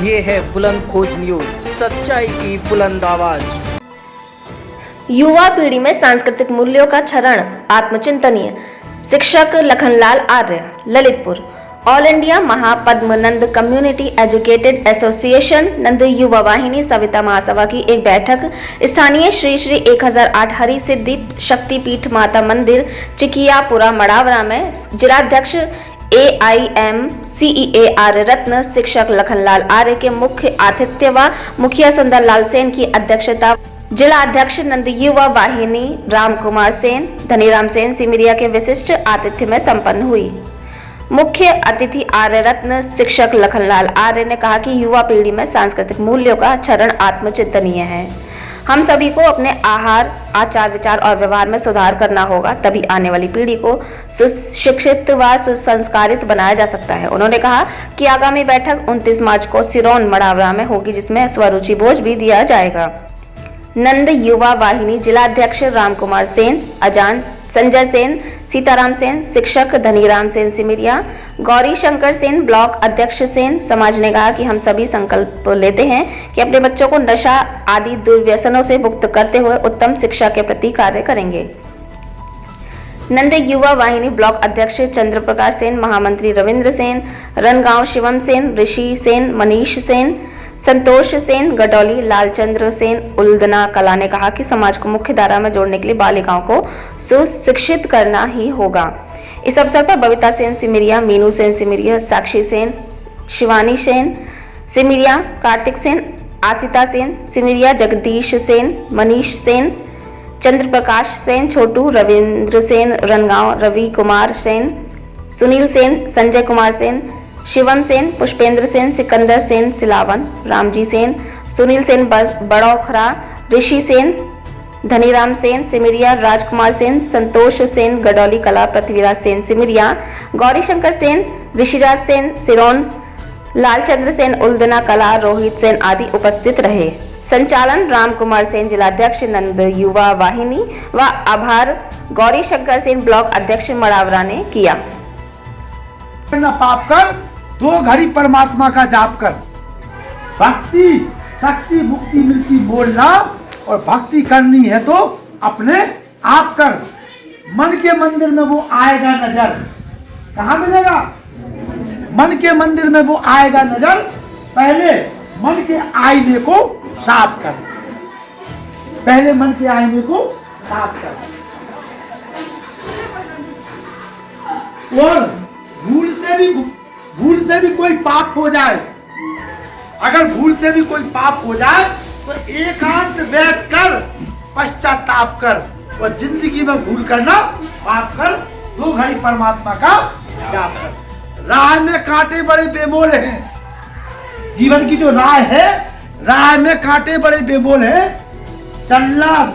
ये है बुलंद खोज न्यूज, सच्चाई की बुलंद आवाज। युवा पीढ़ी में सांस्कृतिक मूल्यों का क्षरण आत्मचिंतनीय। शिक्षक लखनलाल आर्य, ललितपुर। ऑल इंडिया महापद्म नंद कम्युनिटी एजुकेटेड एसोसिएशन नंद युवा वाहिनी सविता महासभा की एक बैठक स्थानीय श्री श्री 1008 हरि सिद्धि शक्तिपीठ माता मंदिर चिकियापुरा मड़ावरा में जिलाध्यक्ष AIMCEAR रत्न शिक्षक लखनलाल आर्य के मुख्य आतिथ्य व मुखिया सुंदरलाल सेन की अध्यक्षता, जिला अध्यक्ष नंद युवा वाहिनी राम कुमार सेन, धनीराम सेन सिमरिया के विशिष्ट आतिथ्य में संपन्न हुई। मुख्य अतिथि आर्य रत्न शिक्षक लखनलाल आर्य ने कहा कि युवा पीढ़ी में सांस्कृतिक मूल्यों का क्षरण आत्मचिंतनीय है। हम सभी को अपने आहार, आचार विचार और व्यवहार में सुधार करना होगा, तभी आने वाली पीढ़ी को सुशिक्षित व सुसंस्कारित बनाया जा सकता है। उन्होंने कहा कि आगामी बैठक 29 मार्च को सिरोन मड़ावरा में होगी, जिसमें स्वरुचि भोज भी दिया जाएगा। नंद युवा वाहिनी जिलाध्यक्ष राम कुमार सेन, अजान संजय सेन, सीताराम सेन, शिक्षक धनीराम सेन सिमरिया, गौरी शंकर सेन, ब्लॉक अध्यक्ष सेन समाज ने कहा कि हम सभी संकल्प लेते हैं कि अपने बच्चों को नशा आदि दुर्व्यसनों से मुक्त करते हुए उत्तम शिक्षा के प्रति कार्य करेंगे। नंद युवा वाहिनी ब्लॉक अध्यक्ष चंद्र प्रकाश सेन, महामंत्री रविंद्र सेन, रनगांव शिवम सेन, ऋषि सेन, मनीष सेन, संतोष सेन, गडौली, लालचंद्र सेन, उल्दना कला ने कहा कि समाज को मुख्य धारा में जोड़ने के लिए बालिकाओं को सुशिक्षित करना ही होगा। इस अवसर पर बबीता सेन सिमरिया, मीनू सेन सिमरिया, साक्षी सेन, शिवानी सेन सिमरिया, कार्तिक सेन, आसिता सेन सिमरिया, जगदीश सेन, मनीष सेन, चंद्र प्रकाश सेन, छोटू, रविंद्र सेन रनगांव, रवि कुमार सेन, सुनील सेन, संजय कुमार सेन, शिवम सेन, पुष्पेंद्र सेन, सिकंदर सेन सिलावन, रामजी सेन, सुनील सेन बड़ौखरा, ऋषि सेन, धनीराम सेन सिमरिया, राजकुमार सेन, संतोष सेन गडौली कला, पृथ्वीराज सेन सिमरिया, गौरी शंकर सेन, ऋषिराज सेन सिरोन, लालचंद्र सेन उल्दना कला, रोहित सेन आदि उपस्थित रहे। संचालन राम कुमार सेन जिलाध्यक्ष नंद युवा वाहिनी व आभार गौरी शंकर सेन ब्लॉक अध्यक्ष मड़ावरा ने किया। पाप कर, 2 घड़ी परमात्मा का जाप कर, भक्ति शक्ति मुक्ति मिलती बोलना, और भक्ति करनी है तो अपने आप कर। मन के मंदिर में वो आएगा नजर, कहाँ मिलेगा? मन के मंदिर में वो आएगा नजर। पहले मन के आईने को साफ कर, पहले मन के आईने को साफ कर। और भूल से भी कोई पाप हो जाए, अगर भूल से भी कोई पाप हो जाए तो एकांत बैठकर पश्चाताप कर, और जिंदगी में भूल करना पाप कर, 2 घड़ी परमात्मा का जाप कर। राह में कांटे बड़े बेमोल हैं, जीवन की जो राह है, राह में कांटे बड़े बेमोल हैं, चलना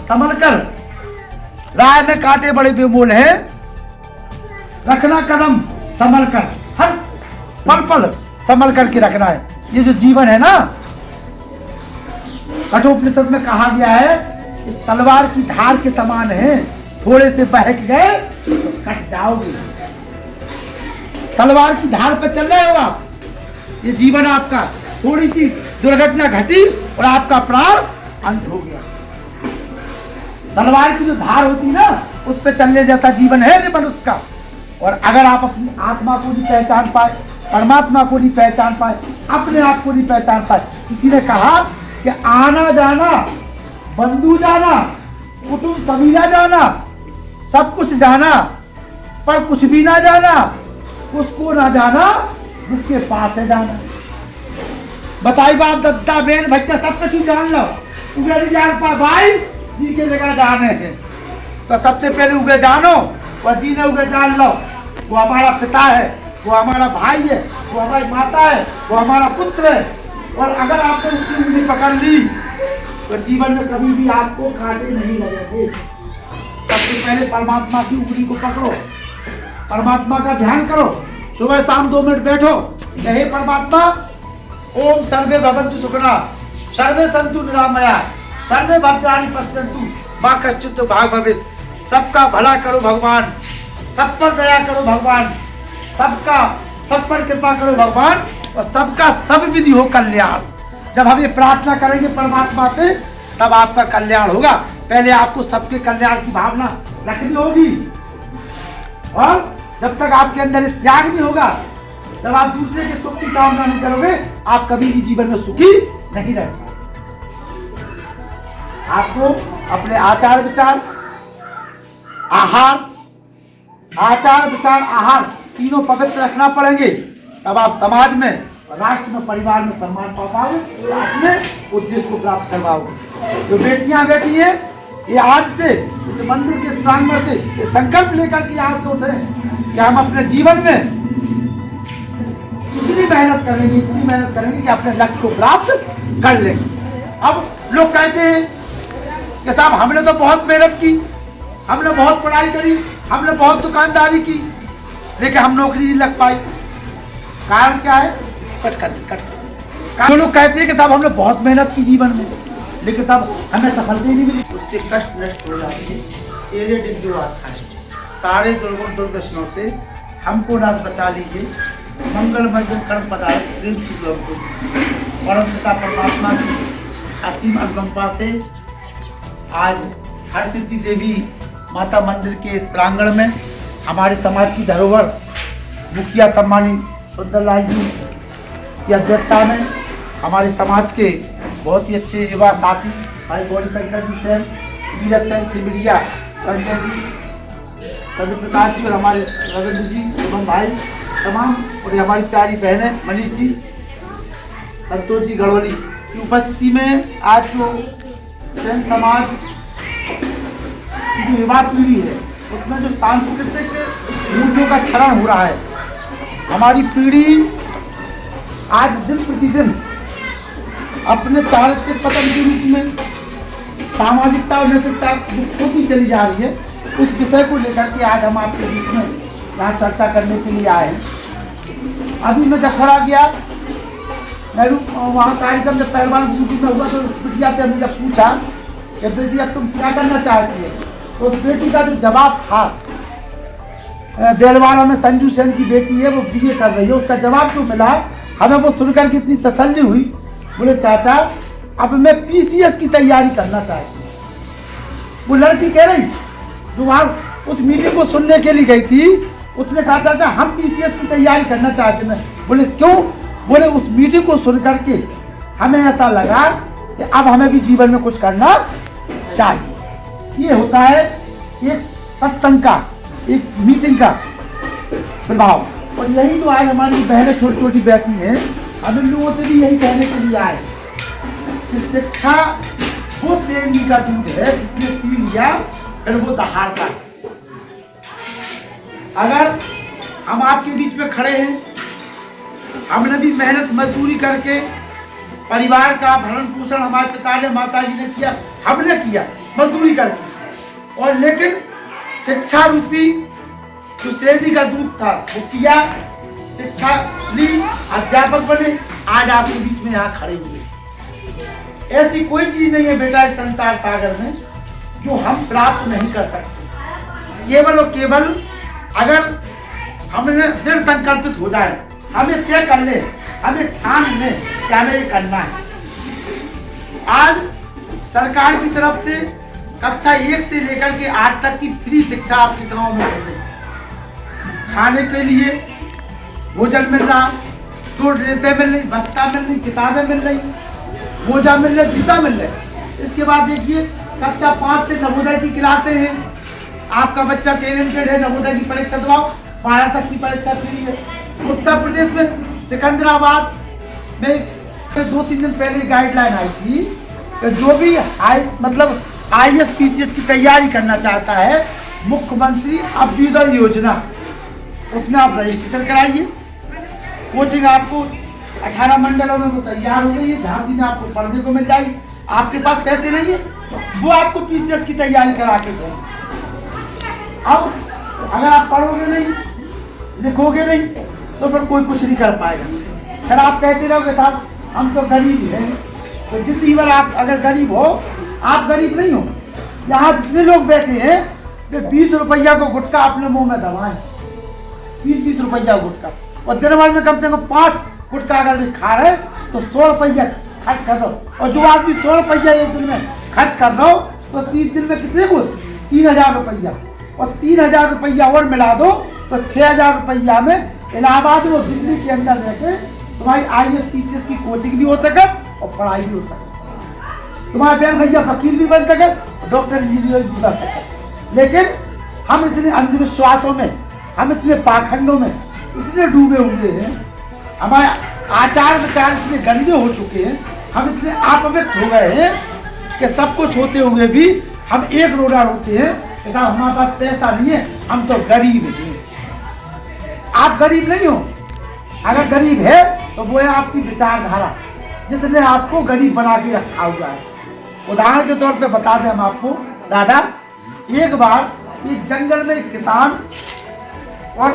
संभल कर, राह में कांटे बड़े बेमोल हैं, रखना कदम संभल कर, हर पल पल संभल करके रखना है। ये जो जीवन है ना, कठोपनिषद में कहा गया है कि तलवार की धार के समान है, थोड़े से बहक गए तो कट जाओगे। तलवार की धार पर चल रहे हो आप, ये जीवन आपका, थोड़ी सी दुर्घटना घटी और आपका प्राण अंत हो गया। तलवार की जो धार होती ना, उस पर चलने जैसा जीवन है ये मनुष्य का। और अगर आप अपनी आत्मा को नहीं पहचान पाए, परमात्मा को नहीं पहचान पाए, अपने आप को नहीं पहचान पाए, किसी ने कहा कि आना जाना, बंधु जाना, कुटुंब कबीला जाना, सब कुछ जाना, पर कुछ भी ना जाना, उसको ना जाना जिसके पास है जाना। बताई बाप दद्दा बेन भैया सब कुछ जान लो, उगे नहीं जान पा भाई, जी के जगह जाने हैं तो सबसे पहले उगे जानो, और जी ने उगे जान लो। वो हमारा पिता है, वो हमारा भाई है, वो हमारी माता है, वो हमारा पुत्र है। और अगर आपने उसकी उंगली पकड़ ली तो जीवन में कभी भी आपको कांटे नहीं लगेंगे। सबसे पहले परमात्मा की उंगली को पकड़ो, परमात्मा का ध्यान करो, सुबह शाम 2 मिनट बैठो, हे परमात्मा ओम सर्वे भवन्तु सुखिनः, सर्वे सन्तु निरामया, सर्वे भद्राणि पश्यन्तु मा कश्चित् भाग् भवेत्। सबका भला करो भगवान, सब पर दया करो भगवान, सब पर कृपा करो भगवान, और सबका सब विधि हो कल्याण। जब हम ये प्रार्थना करेंगे परमात्मा से तब आपका कल्याण होगा। पहले आपको सबके कल्याण की भावना रखनी होगी, और जब तक आपके अंदर ये त्याग नहीं होगा, जब आप दूसरे के सुख की कामना नहीं करोगे, आप कभी भी जीवन में सुखी नहीं रह पाओगे। आपको अपने आचार विचार आहार तीनों पवित्र रखना पड़ेंगे, तब आप समाज में, राष्ट्र में, परिवार में सम्मान पा पाओगे, अपने उद्देश्य को प्राप्त कर पाओगे। जो बेटियां बैठी हैं, ये आज से इस मंदिर के प्रांगण से ये संकल्प लेकर के आज उठे कि हम अपने जीवन में इतनी मेहनत करेंगे कि अपने लक्ष्य को प्राप्त कर लेंगे। अब लोग कहते हैं कि साहब हमने तो बहुत मेहनत की, हमने बहुत पढ़ाई करी, हमने बहुत दुकानदारी की, लेकिन हम नौकरी नहीं लग पाई। कारण क्या है? कट। लोग कहते हैं कि साहब हमने बहुत मेहनत की जीवन में, लेकिन तब हमें सफलता ही नहीं मिली। उससे कष्ट नष्ट हो जाती है। तेरे दिन जो आता है, सारे दुर्दर्शनों से हमको नाथ बचा लीजिए। मंगल मंजन कर्म पदार्थ प्रेम परम पिता परमात्मा की असीम अनुकंपा से आज हरसिद्धि देवी माता मंदिर के प्रांगण में हमारे समाज की धरोहर मुखिया सम्मानित सुंदरलाल जी की अध्यक्षता में हमारे समाज के बहुत ही अच्छे युवा साथी भाई गौरी शंकर जी सेन, नीरज सेन, सिमरिया संजय जी, रवि प्रकाश जी और हमारे रविंद्र जी एवं भाई तमाम, और हमारी प्यारी बहनें मनीष जी, संतोष जी गढ़वाली की उपस्थिति में आज जो सेन समाज की जो युवा पीढ़ी है उसमें जो सांस्कृतिक मूल्यों का क्षरण हो रहा है, हमारी पीढ़ी आज दिन प्रतिदिन अपने चारित्रिक पतन के रूप में सामाजिकता और नैतिकता खोती चली जा रही है। उस विषय को लेकर के आज हम आपके बीच में यहाँ चर्चा करने के लिए आए हैं। अभी मैं जब खड़ा गया, मैं वहाँ कार्यक्रम जब पहलवान ड्यूटी में हुआ तो बिटिया से हमने जब पूछा कि बेटी अब तुम क्या करना चाहती है, तो उस बेटी का जो जवाब था, देलवाड़ा में संजू सेन की बेटी है, वो बीए कर रही है, उसका जवाब जो मिला हमें वो सुनकर के इतनी तसल्ली हुई। बोले चाचा अब मैं पीसीएस की तैयारी करना चाहती हूँ। वो लड़की कह रही जो वहाँ उस मीटिंग को सुनने के लिए गई थी, उसने कहा चाचा हम पीसीएस की तैयारी करना चाहते हैं। बोले क्यों? बोले उस मीटिंग को सुन करके हमें ऐसा लगा कि अब हमें भी जीवन में कुछ करना चाहिए। ये होता है एक सत्संग का, एक मीटिंग का प्रभाव। और यही जो आज हमारी बहनें छोटी छोटी बैठी हैं, हम इन लोगों से भी यही कहने के लिए आए कि शिक्षा वो प्रेमी का दूध है जिसने पी लिया फिर वो दहाड़ता है। अगर हम आपके बीच में खड़े हैं, हमने भी मेहनत मजदूरी करके परिवार का भरण पोषण हमारे पिता ने माता जी ने किया, हमने किया मजदूरी करके, और लेकिन शिक्षा रूपी जो सेवी का दूध था वो पिया, शिक्षा ली, अध्यापक बने, आज आपके बीच में यहाँ खड़े हुए। ऐसी कोई चीज नहीं है बेटा इस संसार सागर में जो हम प्राप्त नहीं कर सकते। केवल और केवल अगर हमें दृढ़ संकल्पित हो जाए, हमें तय कर ले, हमें ठान ले कि हमें ये करना है। आज सरकार की तरफ से कक्षा 1 से लेकर के 8 तक की फ्री शिक्षा आपके गाँव में मिल रही है। खाने के लिए भोजन मिल रहा, 2 ड्रेसें मिल रही, बस्ता मिल रही, किताबें मिल रही, मोजा मिल रहे, जूता मिल रहे। इसके बाद देखिए कक्षा 5 से नवोदय की खिलाते हैं। आपका बच्चा टैलेंटेड है, नवोदय की परीक्षा दवाओ, 12 तक की परीक्षा फ्री है। उत्तर प्रदेश में सिकंदराबाद में 2-3 दिन पहले गाइडलाइन आई थी कि जो भी IAS PCS की तैयारी करना चाहता है, मुख्यमंत्री अभ्युदय योजना, उसमें आप रजिस्ट्रेशन कराइए। कोचिंग आपको 18 मंडलों में वो तैयार हो गई है, झांसी में आपको पढ़ने को मिल जाएगी। आपके पास पैसे नहीं है, वो आपको PCS की तैयारी करा के देंगे। अब अगर आप पढ़ोगे नहीं, लिखोगे नहीं, तो फिर कोई कुछ नहीं कर पाएगा। फिर आप कहते रहोगे साहब हम तो गरीब हैं, तो जिंदगी भर आप अगर गरीब हो, आप गरीब नहीं हो। यहाँ जितने लोग बैठे हैं वे 20 रुपया को गुटखा अपने मुंह में दबाएं, 20-20 रुपया गुटखा, और दिन भर में कम से कम 5 गुटखा अगर भी खा रहे तो 100 रुपया खर्च कर दो। और जो आदमी 100 रुपया एक दिन में खर्च कर रहा हो तो 3 दिन में कितने को 3000 रुपया, और 3000 रुपया और मिला दो तो 6000 रुपया में इलाहाबाद और दिल्ली के अंदर रहकर तुम्हारी IAS PCS की कोचिंग भी हो सके और पढ़ाई भी हो सके, तुम्हारे बहन भैया वकील भी बन सके, डॉक्टर इंजीनियर भी बन सके। लेकिन हम इतने अंधविश्वासों में, हम इतने पाखंडों में इतने डूबे हुए हैं, हमारे आचार विचार इतने गंदे हो चुके हैं, हम इतने अपवित्र हो गए हैं कि सब कुछ होते हुए भी हम एक रोड़ा रोते हैं कि साहब हमारे पास पैसा नहीं है, हम तो गरीब हैं। आप गरीब नहीं हो, अगर गरीब है तो वो है आपकी विचारधारा जिसने आपको गरीब बना के रखा हुआ है। उदाहरण के तौर पे बता दें हम आपको दादा, एक बार इस जंगल में एक किसान और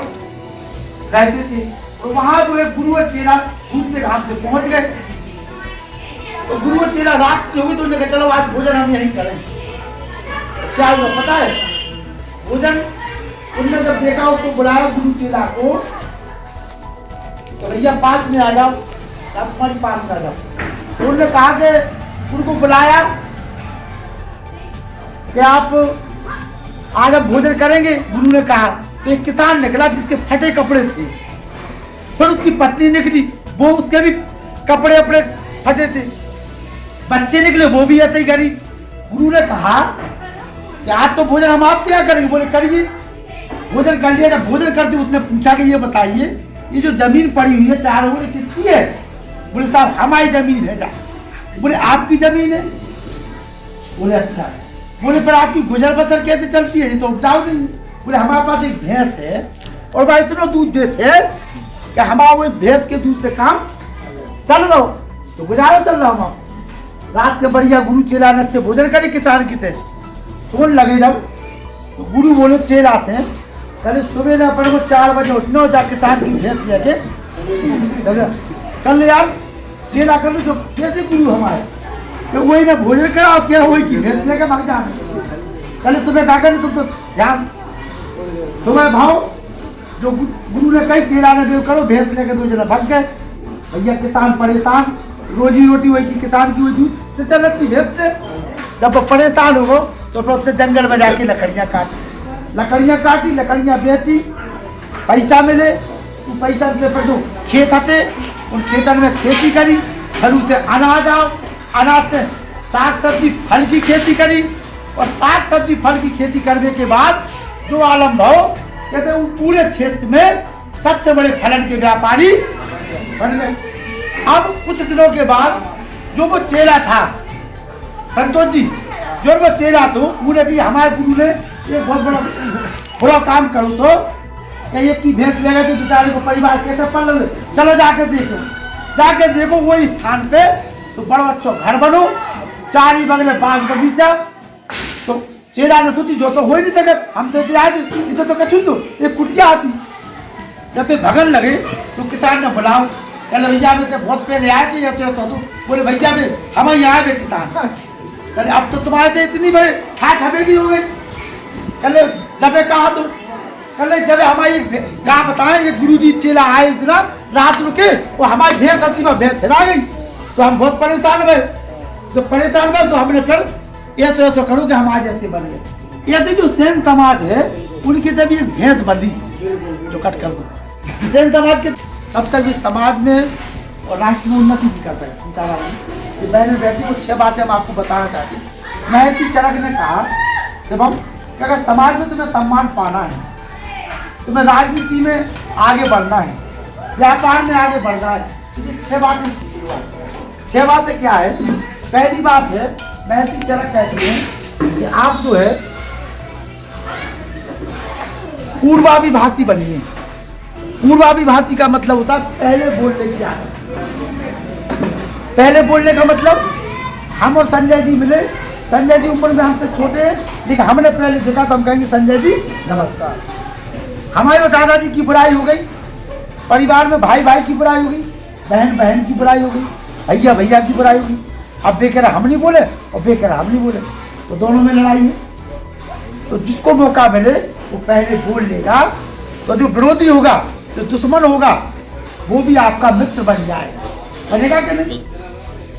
रहते थे, तो वहां जो एक गुरु और चेला घूमते घामते पहुंच गए। तो गुरु और चेला रात होगी तो उन्होंने कहा चलो आज भोजन हम यहीं करें। क्या हुआ पता है, भोजन उन्होंने जब देखा उसको बुलाया गुरु चेला को, तो भैया पास में आ जाओ, आप हमारे पास में आ जाओ। तो उन्होंने कहा कि गुरु को बुलाया कि आप आज आप भोजन करेंगे। गुरु ने कहा तो एक किसान निकला जिसके फटे कपड़े थे, फिर उसकी पत्नी निकली, वो उसके भी कपड़े अपने फटे थे, बच्चे निकले वो भी ऐसे ही करी। गुरु ने कहा कि आज तो भोजन हम आप क्या करेंगे, बोले करिए। भोजन कर लिया, जब भोजन कर दिया उसने पूछा कि ये बताइए ये जो जमीन पड़ी हुई है 4 ओर किसकी है? बोले साहब हमारी जमीन है। बोले आपकी जमीन है? बोले अच्छा है। बोले पर आपकी गुजर बसर कैसे चलती है, ये तो उपजाऊ नहीं है। बोले हमारे पास एक भैंस है और भाई इतना दूध देते है कि हमारा वो भैंस के दूध से काम चल रहा हो, तो गुजारा चल रहा हूँ। रात के बढ़िया गुरु चेला ने अच्छे भोजन करे किसान की थे, सोन लगे जब तो गुरु बोले चेला से कल सुबह ना पड़े 4 बजे उठना हो, जा किसान की भैंस लेके कल यार चेला कर लो जो कैसे गुरु हमारे, तो वही ना भोजन करा क्या वही की भैंस लेकर भाग जाना। कल सुबह क्या करने तुम तो ध्यान सुबह भाव जो गुरु ने कही चेला ने बेव करो, भैंस लेकर 2 जना भाग गए। भैया किसान परेशान, रोजी रोटी वही की किसान की हुई तो चलती भैंस से। जब वो परेशान हो तो फिर उसने जंगल में जाके लकड़ियाँ काटी, लकड़ियाँ बेची, पैसा मिले, तो पैसा से फिर जो खेत आते उन खेतन में खेती करी, फिर उसे अनाज आओ, अनाज से साग सब्जी फल की खेती करी, और साग सब्जी फल की खेती करने के बाद जो आलम भाव कहते वो पूरे क्षेत्र में सबसे बड़े फलन के व्यापारी बन गए। अब कुछ दिनों के बाद जो वो चेला था संतोष जी, जो वो चेला तो पूरे की हमारे गुरु ने एक बहुत बड़ा बुरा काम करो तो ये की भैंस ले गए तो बेचारे को परिवार कैसे पल लगे। चलो जाके देखो वही स्थान पे तो बड़ा अच्छा घर बनो, 4 ही बगले बाग बगीचा। तो चेला ने सोची जो तो हो ही नहीं सके, हम तो आज इधर तो कछू तो एक कुटिया आती। जब वे भगन लगे तो किसान ने बुलाओ, कल भैया में तो बहुत पहले आए थे ऐसे तो बोले भैया में हम यहाँ आए किसान, कल अब तो तुम्हारे तो इतनी बड़े ठाठ हवेली हो गई। कल जब कहा तो कल जब हमारी क्या बताएं, ये गुरु जी चेला आए इतना रात रुके, वो हमारी भैंस आती में भैंस हिला गई, तो हम बहुत परेशान हुए। तो परेशान हुए तो हमने फिर ऐसे करो कि हम आज ऐसे बन गए। ऐसे जो सेन समाज है उनकी जब ये भैंस बंदी जो कट कर दो, सेन समाज के तब तक इस समाज में और राष्ट्र में उन्नति नहीं कर पाए। मैंने बैठी कुछ 6 बातें हम आपको बताना चाहती हूँ। मैं की चरक ने कहा जब हम अगर समाज में तुम्हें सम्मान पाना है, तुम्हें राजनीति में आगे बढ़ना है, व्यापार में आगे बढ़ना है, तो 6 बातें सीखी। 6 बातें क्या है? पहली बात है महर्षि चरक कहती है कि आप जो है पूर्वाभिभाषी बनिए। पूर्वाभिभाषी का मतलब होता है पहले बोलने की आदत। पहले बोलने का मतलब हम और संजय जी मिले, संजय जी उम्र में हमसे छोटे हैं, लेकिन हमने पहले देखा तो हम कहेंगे संजय जी नमस्कार। हमारे दादाजी की बुराई हो गई, परिवार में भाई भाई की बुराई हो गई, बहन बहन की बुराई हो गई, भैया भैया की बुराई हो गई। अब बेकरा हम नहीं बोले और बेकरा हम नहीं बोले, तो दोनों में लड़ाई है। तो जिसको मौका मिले वो पहले बोल लेगा, तो जो विरोधी होगा जो दुश्मन होगा वो भी आपका मित्र बन जाए। बनेगा कि नहीं?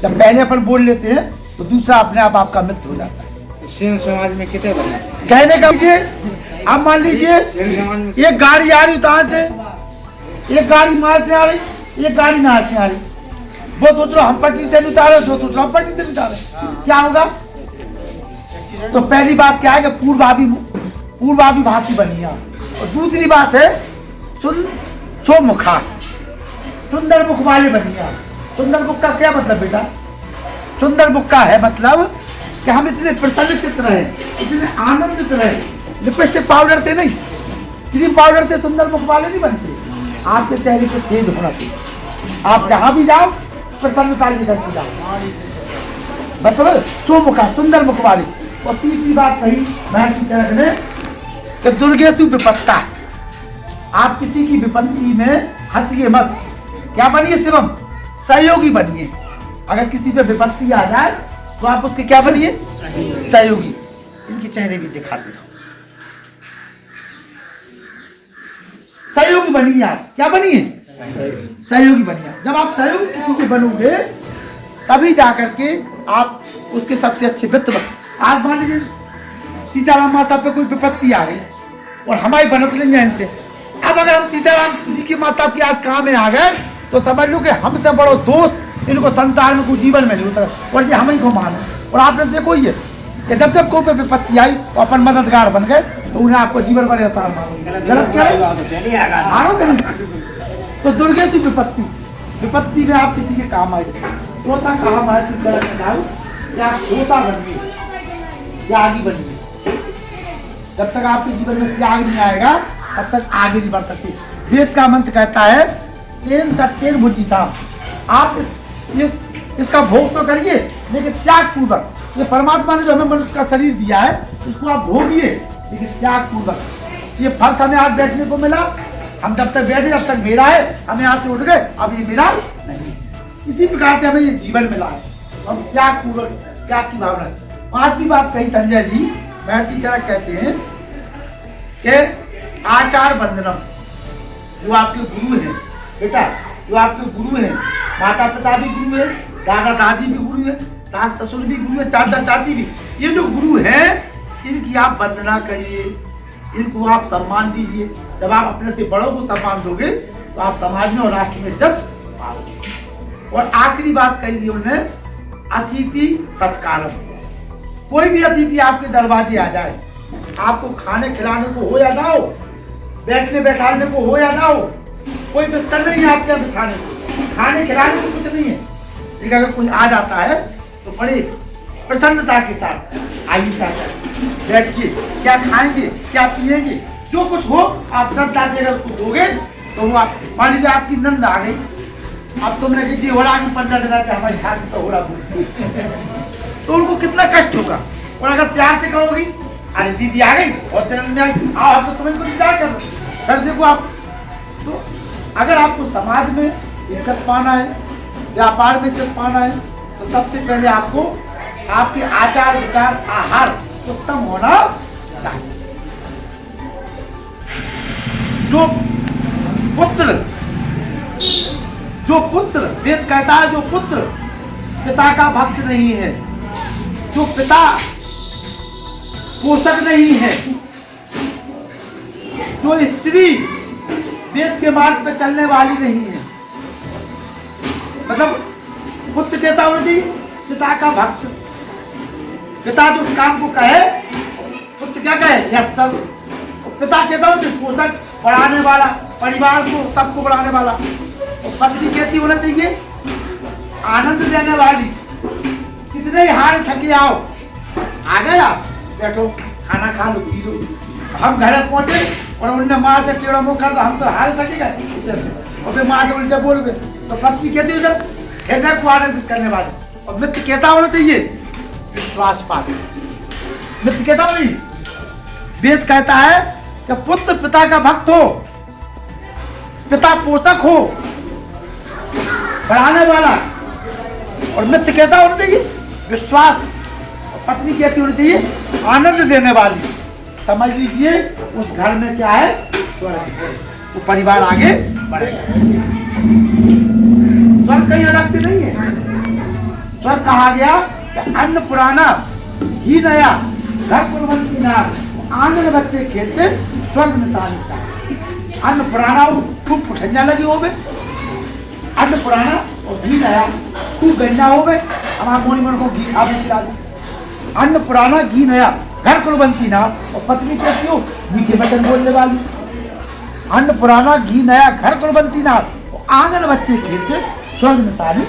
जब पहले अपन बोल लेते हैं तो दूसरा अपने आप आपका मित्र हो जाता है। सेन समाज में कितने बने? कहने का लीजिए, आप मान लीजिए सेन समाज में एक गाड़ी आ रही कहाँ से, एक गाड़ी मार से आ रही, एक गाड़ी नहर से आ रही। वो सोच रहा हम पटरी से उतारे, जो सोच रहा हम पटरी से उतारे, क्या होगा? तो पहली बात क्या है कि पूर्वाभि भांति बनिया। और दूसरी बात है सोमुखा, सुंदर मुख वाले बनिया। सुंदर मुख का क्या मतलब बेटा? सुंदर मुख का है मतलब कि हम इतने प्रसन्नचित्त रहे, इतने आनंदित रहे, लिपस्टिक पाउडर से नहीं, क्रीम पाउडर से सुंदर मुख वाले नहीं बनते। आपके चेहरे पे तेज होना चाहिए, आप जहां भी जाओ प्रसन्नता लेकर के जाओ, मतलब सोमुखा, सुंदर मुख वाले। और तीसरी बात कही महर्षि चरक ने कि दुर्गेतु विपत्ता, आप किसी की विपत्ति में हंसिए मत। क्या बनिए? शिवम, सहयोगी बनिए। अगर किसी पे विपत्ति आ जाए तो आप उसके क्या बनिए? सहयोगी। इनके चेहरे भी दिखाते हो, सहयोगी बनिए। आप क्या बनिए? सहयोगी बनिए। जब आप सहयोगी किसी के बनोगे तभी जाकर के आप उसके सबसे अच्छे मित्र बन। आज मान लीजिए सीताराम माता पे कोई विपत्ति आ गई और हमारी बनत नहीं है इनसे। अब अगर हम सीताराम जी की माता की आज काम में आ गए तो समझ लो कि हमसे बड़ो दोस्त इनको संसार में कोई जीवन में नहीं उतरा, और ये हम ही को मानो। और आपने देखो ये कि जब जब कोई पे विपत्ति आई तो अपन मददगार बन गए, तो उन्हें आपको जीवन भर आसान मानो। गलत क्या है? मानो कि नहीं? तो दुर्गेतु विपत्ति में आप किसी के काम आए। तोता कहा महर्षि चरक ने कहा कि आप तोता बनिए, त्यागी बनिए। जब तक आपके जीवन में त्याग नहीं आएगा तब तक आगे नहीं बढ़ सकते। वेद का मंत्र कहता है तेन तत्तेन भुजिता। आप इसका भोग तो करिए लेकिन त्याग पूर्वक। ये परमात्मा ने जो हमें मनुष्य का शरीर दिया है इसको आप भोगिए लेकिन त्याग पूर्वक। ये फर्श हमें आज बैठने को मिला, हम जब तक बैठे जब तक मेरा है, हम यहाँ से उठ गए अब ये मेरा नहीं। इसी प्रकार से हमें ये जीवन मिला है, हम त्याग पूर्वक, त्याग की भावना। पांचवी बात कही संजय जी, महर्षि चरक कहते हैं कि आचार बंधनम। जो आपके गुरु हैं बेटा, जो आपके गुरु हैं, माता पिता भी गुरु है, दादा दादी भी गुरु है, सास ससुर भी गुरु है, चाचा चाची भी। ये जो गुरु हैं इनकी आप वंदना करिए, इनको आप सम्मान दीजिए। जब आप अपने से बड़ों को सम्मान दोगे तो आप समाज में और राष्ट्र में इज्जत पाओगे। और आखिरी बात कही उन्होंने, अतिथि सत्कारम। कोई भी अतिथि आपके दरवाजे आ जाए, आपको खाने खिलाने को हो या ना हो, बैठने बैठाने को हो या ना हो, कोई बिस्तर नहीं है आपके यहाँ बिछाने को, खाने खिलाने को कुछ नहीं है, लेकिन अगर कोई आ जाता है तो बड़े प्रसन्नता के साथ आइए चाचा, बैठिए, क्या खाएंगे, क्या पिएंगे, जो कुछ हो आप श्रद्धा से अगर कुछ दोगे तो वो आप, मान लीजिए आपकी नंद आ गई, अब तुमने किसी हो रहा कि 15 दिन का हमारी छाती तो हो रहा तो उनको कितना कष्ट होगा। और अगर प्यार से कहोगी अरे दीदी आ गई और दिन में आई, आओ आप तो तुम्हें कुछ इंतजार कर रहे, फिर देखो आप। तो अगर आपको समाज में इज्जत पाना है, व्यापार में इज्जत पाना है, तो सबसे पहले आपको आपके आचार विचार आहार उत्तम होना चाहिए। जो पुत्र वेद कहता है, जो पुत्र पिता का भक्त नहीं है, जो पिता पोषक नहीं है, जो स्त्री वेद के मार्ग पे चलने वाली नहीं है, मतलब पुत्र कहता होना चाहिए पिता का भक्त। पिता जो काम को कहे पुत्र क्या कहे, यस सब। पिता कहता हूँ पोषक, बढ़ाने वाला, परिवार को सबको बढ़ाने वाला। और पत्नी कहती होना चाहिए आनंद देने वाली। कितने ही हार थके आओ, आ गए आप, बैठो खाना खा लो, पी लो। हम घर पहुंचे और उनने माँ से टेढ़ा मुँह कर दो, हम तो हार थके गए और फिर माँ के उल्टे बोल गए। तो पत्नी कहती है सर हृदय को आनंदित करने वाले। और मित्र कहता होना चाहिए विश्वास पात्र। मित्र कहता हो नहीं, वेद कहता है कि पुत्र पिता का भक्त हो, पिता पोषक हो, बढ़ाने वाला। और मित्र कहता होना चाहिए विश्वास, और पत्नी कहती होनी चाहिए आनंद देने वाली। समझ लीजिए उस घर में क्या है, वो परिवार आगे बढ़ेगा। सत्य नहीं है। स्वर्ग कहा गया कि अन्न पुराना घी नया घर कुलवंती नार, आंगन बच्चे खेलते स्वर्ग में तानी। अन्न पुराना हो खूब पुठनिया लगी हो, अन्न पुराना और घी नया खूब गन्ना हो, हमारे मोनी मन को घी खा भी खिला दो। अन्न पुराना घी नया घर कुलवंती नार, और पत्नी कैसी हो, मीठे वचन बोलने वाली। अन्न पुराना घी नया घर कुलवंती नार, आंगन बच्चे खेलते स्वर्ग में तानी।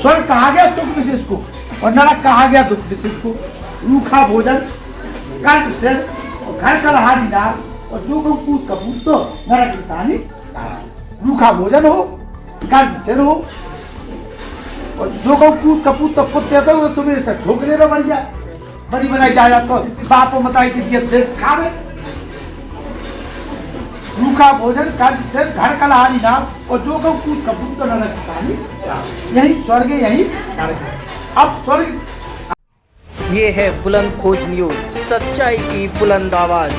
स्वर्ग कहा गया दुख विशेष को, और नरक कहा गया दुख विशेष को। रूखा भोजन कंठ सिर और घर का लहारी नार, और जो कपूत कपूत तो नरक में तानी। रूखा भोजन हो, कंठ सिर हो, और जो कपूत कपूत तो पुत्ते तो तुम्हें से ठोकरे में बढ़ जाए, बड़ी बनाई जाए तो बाप मताई की देश खावे। रूखा भोजन कंठ सिर घर का लहारी नार, और जो कपूत कपूत तो नरक में तानी। यही स्वर्ग है, यही नरक है। अब स्वर्ग ये है बुलंद खोज न्यूज, सच्चाई की बुलंद आवाज।